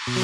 प्रभु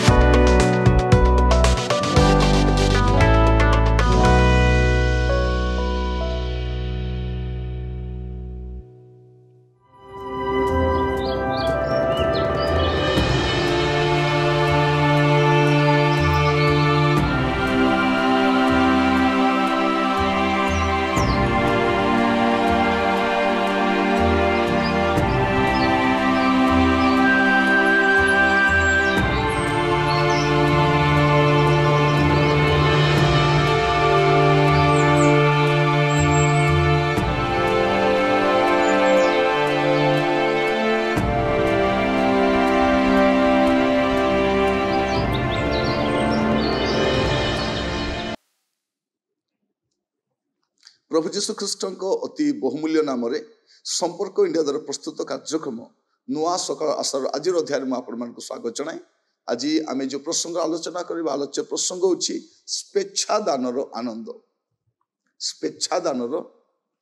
जीशु ख्रीष्ट अति बहुमूल्य नाम संपर्क इंडिया द्वारा प्रस्तुत कार्यक्रम नुआ सकाल आशार आज अध्याय में आपण स्वागत जनाए। आज आम जो प्रसंग आलोचना करवा आलोच्य प्रसंग होची स्वेच्छादानर आनंद। स्वेच्छादानर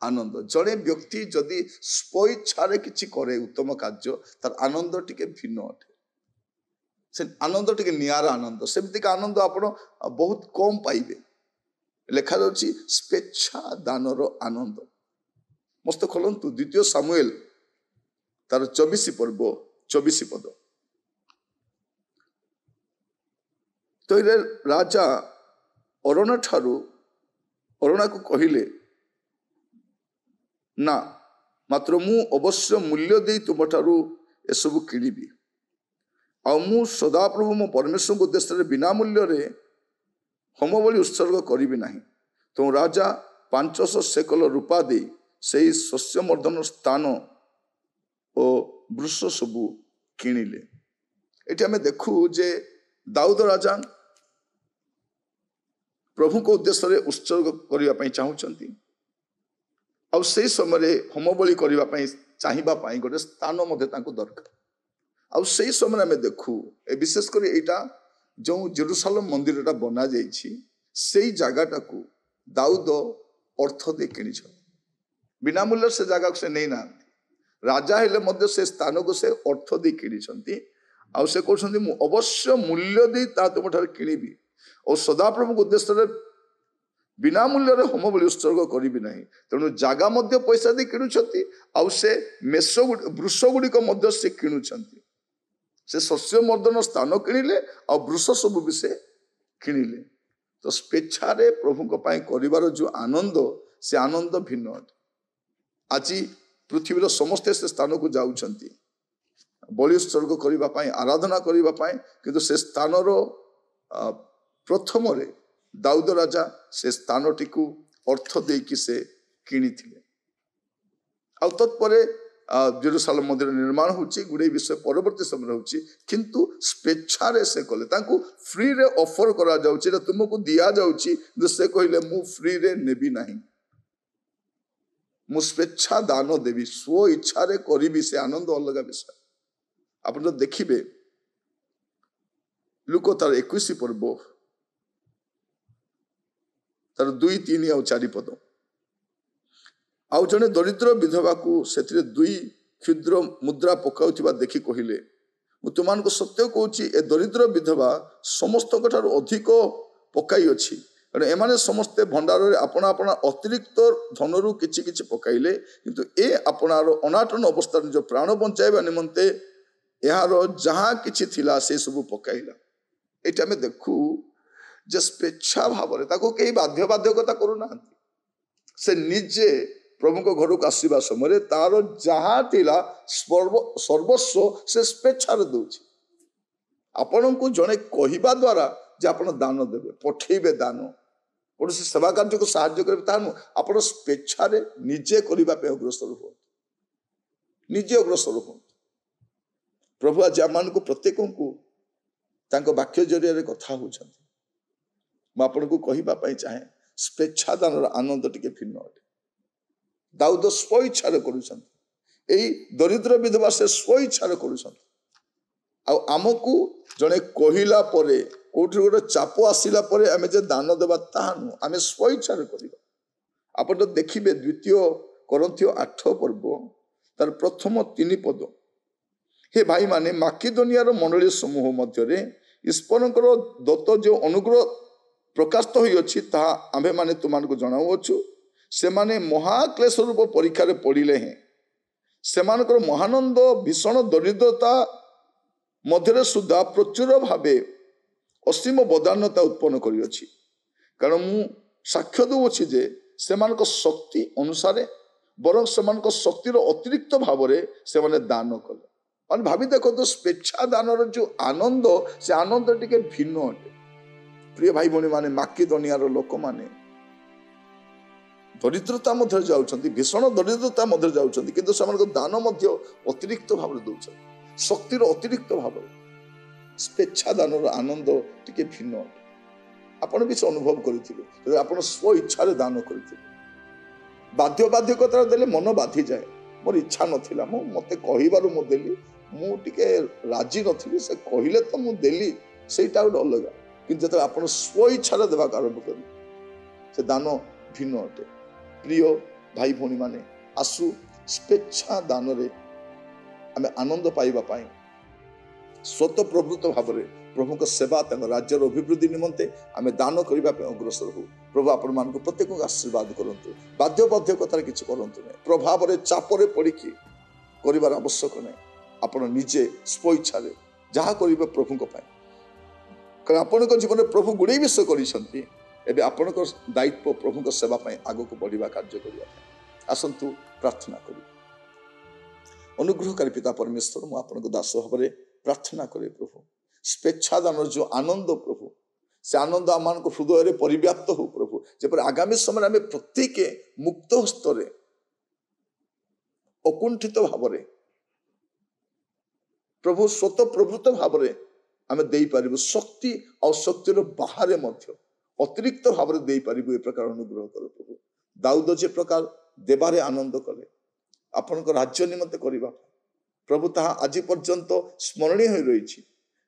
आनंद जड़े व्यक्ति जदि स्वेच्छारे किछि करे उत्तम कार्य तार आनंद टिके भिन्न अटे। से आनंद टिके नियारा आनंद सेमती आनंद आपण बहुत कम पाइबे। लेखा जाउछि स्वेच्छा दानर आनंद। मस्त खोलंतु द्वितीय सामुएल तार 24 पर्व 24 पद। तो राजा अरुण ठारू अरुणा को कहिले ना मात्र मु अवश्य मूल्य दे तुम ठारू एसबू किणीबी आ मु सदाप्रभु मो परमेश्वर को उद्देश्य बिना मूल्य रे होम बलि उत्सर्ग करी नहीं। तो राजा 500 शेकल रूपा दे से शस्यमर्दन स्थान और वृक्ष सबू किणिले। ये आम देखू जे दाऊद राजा प्रभु को उद्देश्य उत्सर्ग करने चाहूँगी आ से समय होम बलि करने चाहिए गोटे स्थान दरकार। आ से समय आम देखू विशेषकर यहाँ जो जेरूसालेम मंदिर बना से जगटा को दाऊद अर्थ दे किणी बिना मूल्य से जगह से नहीं ना राजा हेले से स्थान को से अर्थ दे किणी आ से कहते मु अवश्य मूल्य दे तुम ठार किणीबी और सदाप्रभु को उद्देश्य बिना मूल्य रे होम बलि उत्सर्ग करी नहीं। तेणु जगह मध्य पैसा दे किणुछंती आ से मेष वृक्ष गुड़िक से किणुछंती। से शस्य मर्दन स्थान किणिले आ वृक्ष सब भी से किणिले। तो स्वेच्छारे प्रभु कर जो आनंद से आनंद भिन्न अटे। आज पृथ्वीर समस्ते से स्थान को जाउछंती बलि उत्सर्ग करने आराधना करने किंतु से स्थान प्रथम दाऊद राजा से स्थान टी अर्थ देकी से किणी आ तत्परे जेरूसालेम मंदिर निर्माण होची गुड़े विषय परवर्ती समय होची किंतु स्वेच्छारे से कले तांको फ्री रे ऑफर करा जाउची तुमको दिया जाउची से कहले मु फ्री रे नेबी नहीं मु स्वेच्छा दान देवी स्व इच्छा रे करिबी से आनंद अलग विषय। आपण तो देखिबे लुक तार 21 पर्व तार 2, 3 और 4 पद। आउ जने दरिद्र विधवा को से 2 क्षुद्र मुद्रा पकाउथिबा देखि कहिले मु तुमको सत्य कहूँ ए दरिद्र विधवा समस्त अधिक पकाई अच्छी कारण एमाने समस्ते भंडार आपण आपण अतिरिक्त धनरु किछि किछि पकाइले किंतु ए आपणार अनाटन अवस्था जो प्राण बंचाइबा निमंते यार जहाँ किछि थिला से सब पकाइला। एटा में देखू जे स्वेच्छा भाव कहीं बाध्य बाध्यकता करूना से निजे प्रभु को घर को आसवा समय तार जहाँ थिला सर्वस्व से स्वेच्छार दौची। आपण को जड़े कहवा द्वारा जे आपण दान देवे पठेबे दान कौन सेवा कार्य को साहाय्य करेंगे ता नु आप स्वेच्छारे निजे करने अग्रसर हूँ निजे अग्रसर हूँ। प्रभु आज आम को प्रत्येक को वाक्य जरिया कथा होती मुझे को कहवाई चाहे स्वेच्छादान आनंद टिके भिन्न अटे। दाऊद स्व इच्छा कर दरिद्र विधवा से स्व इच्छा करमको जड़े कहला कौटी गोटे चाप आसला आम जे दान देवा ताहा नु आम स्व इच्छा करवा। आप देखिए 2 कोरिन्थियो 8 पर्व तार प्रथम 3 पद। हे भाई माने माकिदोनियार मंडली समूह मध्य ଈଶ୍ୱରଙ୍କର ଦତ୍ତ ଯେଉଁ ଅନୁଗ୍ରହ ପ୍ରକାଶିତ ହୋଇଅଛି ତାହା ଆମ୍ଭେମାନେ ତୁମମାନଙ୍କୁ ଜଣାଉଅଛୁ। ସେମାନେ ମହାକ୍ଲେଶ ରୂପ ପରୀକ୍ଷାରେ ପଡ଼ିଲେ ହେଁ ସେମାନଙ୍କର ମହାନନ୍ଦ ଭୀଷଣ ଦରିଦ୍ରତା ମଧ୍ୟରେ ସୁଦ୍ଧା ପ୍ରଚୁର ଭାବେ ଅସୀମ ବଦାନ୍ୟତା ଉତ୍ପନ୍ନ କରିଅଛି। କାରଣ ମୁଁ ସାକ୍ଷ୍ୟ ଦେଉଅଛି ଯେ ସେମାନଙ୍କ ଶକ୍ତି ଅନୁସାରେ ବରଂ ସେମାନଙ୍କ ଶକ୍ତିର ଅତିରିକ୍ତ ଭାବରେ ସେମାନେ ଦାନ କଲେ। ମାନେ ଭାବି ଦେଖନ୍ତୁ, ସ୍ୱେଚ୍ଛା ଦାନର ଯେଉଁ ଆନନ୍ଦ, ସେ ଆନନ୍ଦ ଟିକେ ଭିନ୍ନ ଅଟେ। ପ୍ରିୟ ଭାଇ ଭଉଣୀ ମାନେ, ମାକିଦନିଆର ଲୋକମାନେ ଦରିଦ୍ରତା ମଧ୍ୟରେ ଯାଉଛନ୍ତି, ଭୀଷଣ ଦରିଦ୍ରତା ମଧ୍ୟରେ ଯାଉଛନ୍ତି, କିନ୍ତୁ ସେମାନଙ୍କ ଦାନ ମଧ୍ୟ ଅତିରିକ୍ତ ଭାବରେ ଦେଉଛନ୍ତି, ଶକ୍ତିର ଅତିରିକ୍ତ ଭାବରେ। ସ୍ୱେଚ୍ଛା ଦାନର ଆନନ୍ଦ ଟିକେ ଭିନ୍ନ ଅଟେ। ଆପଣ ବି ସେ ଅନୁଭବ କରିଥିବେ ଯଦି ଆପଣ ସ୍ୱ ଇଚ୍ଛାରେ ଦାନ କରିଥିବେ। ବାଧ୍ୟତାରେ ଦେଲେ ମନ ବାଧିଯାଏ। ମୋର ଇଚ୍ଛା ନଥିଲା, ମତେ କହିବାରୁ ମୁଁ ଦେଲି, ମୁଁ ଟିକେ ରାଜି ନଥିଲି, ସେ କହିଲେ ତ ମୁଁ ଦେଲି, ସେଇଟା ଗୋଟେ ଅଲଗା। କିନ୍ତୁ ଯେତେବେଳେ ଆପଣ ସ୍ୱ ଇଚ୍ଛାରେ ଦେବାକୁ ଆରମ୍ଭ କରିବେ, ସେ ଦାନ ଭିନ୍ନ ଅଟେ। ପ୍ରିୟ ଭାଇ ଭଉଣୀ ମାନେ, ଆସୁ ସ୍ୱେଚ୍ଛା ଦାନରେ ଆମେ ଆନନ୍ଦ ପାଇବା ପାଇଁ ସ୍ୱତଃପ୍ରବୃତ୍ତ ଭାବରେ ପ୍ରଭୁଙ୍କ ସେବା, ତାଙ୍କ ରାଜ୍ୟର ଅଭିବୃଦ୍ଧି ନିମନ୍ତେ ଆମେ ଦାନ କରିବା ପାଇଁ ଅଗ୍ରସର ହଉ। ପ୍ରଭୁ ଆପଣମାନଙ୍କୁ ପ୍ରତ୍ୟେକଙ୍କୁ ଆଶୀର୍ବାଦ କରନ୍ତୁ। ବାଧ୍ୟବାଧକତାରେ କିଛି କରନ୍ତୁ ନାହିଁ, ପ୍ରଭାବରେ ଚାପରେ ପଡ଼ିକି କରିବାର ଆବଶ୍ୟକ ନାହିଁ। ଆପଣ ନିଜେ ସ୍ୱ ଇଚ୍ଛାରେ ଯାହା କରିବେ ପ୍ରଭୁଙ୍କ ପାଇଁ, କାରଣ ଆପଣଙ୍କ ଜୀବନରେ ପ୍ରଭୁ ଗୁଡ଼ାଏ ବିଷୟ କରିଛନ୍ତି। ଏବେ ଆପଣଙ୍କ ଦାୟିତ୍ୱ ପ୍ରଭୁଙ୍କ ସେବା ପାଇଁ ଆଗକୁ ବଢ଼ିବା, କାର୍ଯ୍ୟ କରିବା ପାଇଁ। ଆସନ୍ତୁ ପ୍ରାର୍ଥନା କରୁ। ଅନୁଗ୍ରହକାରୀ ପିତା ପରମେଶ୍ୱର, ମୁଁ ଆପଣଙ୍କ ଦାସ ଭାବରେ ପ୍ରାର୍ଥନା କରେ ପ୍ରଭୁ, ସ୍ୱେଚ୍ଛା ଦାନର ଯେଉଁ ଆନନ୍ଦ ପ୍ରଭୁ, ସେ ଆନନ୍ଦ ଆମମାନଙ୍କ ହୃଦୟରେ ପରିବ୍ୟାପ୍ତ ହଉ ପ୍ରଭୁ। ଯେପରି ଆଗାମୀ ସମୟରେ ଆମେ ପ୍ରତ୍ୟେକ ମୁକ୍ତ ହସ୍ତରେ ଅକୁଣ୍ଠିତ ଭାବରେ ପ୍ରଭୁ ସ୍ୱତଃପ୍ରବୃତ୍ତ ଭାବରେ ଆମେ ଦେଇପାରିବୁ, ଶକ୍ତି ଆଉ ଶକ୍ତିର ବାହାରେ ମଧ୍ୟ ଅତିରିକ୍ତ ଭାବରେ ଦେଇପାରିବୁ। ଏ ପ୍ରକାର ଅନୁଗ୍ରହ କର ପ୍ରଭୁ। ଦାଉଦ ଯେ ପ୍ରକାର ଦେବାରେ ଆନନ୍ଦ କଲେ ଆପଣଙ୍କ ରାଜ୍ୟ ନିମନ୍ତେ କରିବା ପାଇଁ, ପ୍ରଭୁ ତାହା ଆଜି ପର୍ଯ୍ୟନ୍ତ ସ୍ମରଣୀୟ ହୋଇ ରହିଛି।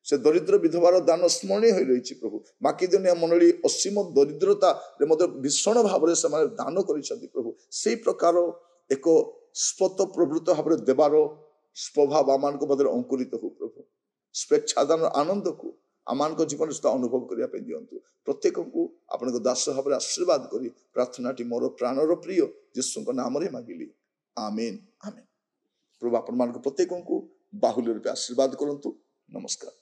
ସେ ଦରିଦ୍ର ବିଧବାର ଦାନ ସ୍ମରଣୀୟ ହୋଇ ରହିଛି ପ୍ରଭୁ। ମାକିଦନିଆ ମଣ୍ଡଳୀ ଅସୀମ ଦରିଦ୍ରତାରେ ମଧ୍ୟ ଭୀଷଣ ଭାବରେ ସେମାନେ ଦାନ କରିଛନ୍ତି ପ୍ରଭୁ। ସେଇ ପ୍ରକାର ଏକ ସ୍ୱତଃପ୍ରବୃତ୍ତ ଭାବରେ ଦେବାର ସ୍ୱଭାବ ଆମମାନଙ୍କ ମଧ୍ୟରେ ଅଙ୍କୁରିତ ହଉ ପ୍ରଭୁ। ସ୍ୱେଚ୍ଛାଦାନର ଆନନ୍ଦକୁ ଆମମାନଙ୍କ ଜୀବନରେ ସୁଦ୍ଧା ଅନୁଭବ କରିବା ପାଇଁ ଦିଅନ୍ତୁ। ପ୍ରତ୍ୟେକଙ୍କୁ ଆପଣଙ୍କ ଦାସ ଭାବରେ ଆଶୀର୍ବାଦ କରି ପ୍ରାର୍ଥନାଟି ମୋର ପ୍ରାଣର ପ୍ରିୟ ଯୀଶୁଙ୍କ ନାମରେ ମାଗିଲି, ଆମେନ୍ ଆମେନ୍। ପ୍ରଭୁ ଆପଣମାନଙ୍କ ପ୍ରତ୍ୟେକଙ୍କୁ ବାହୁଲ୍ୟ ରୂପେ ଆଶୀର୍ବାଦ କରନ୍ତୁ। ନମସ୍କାର।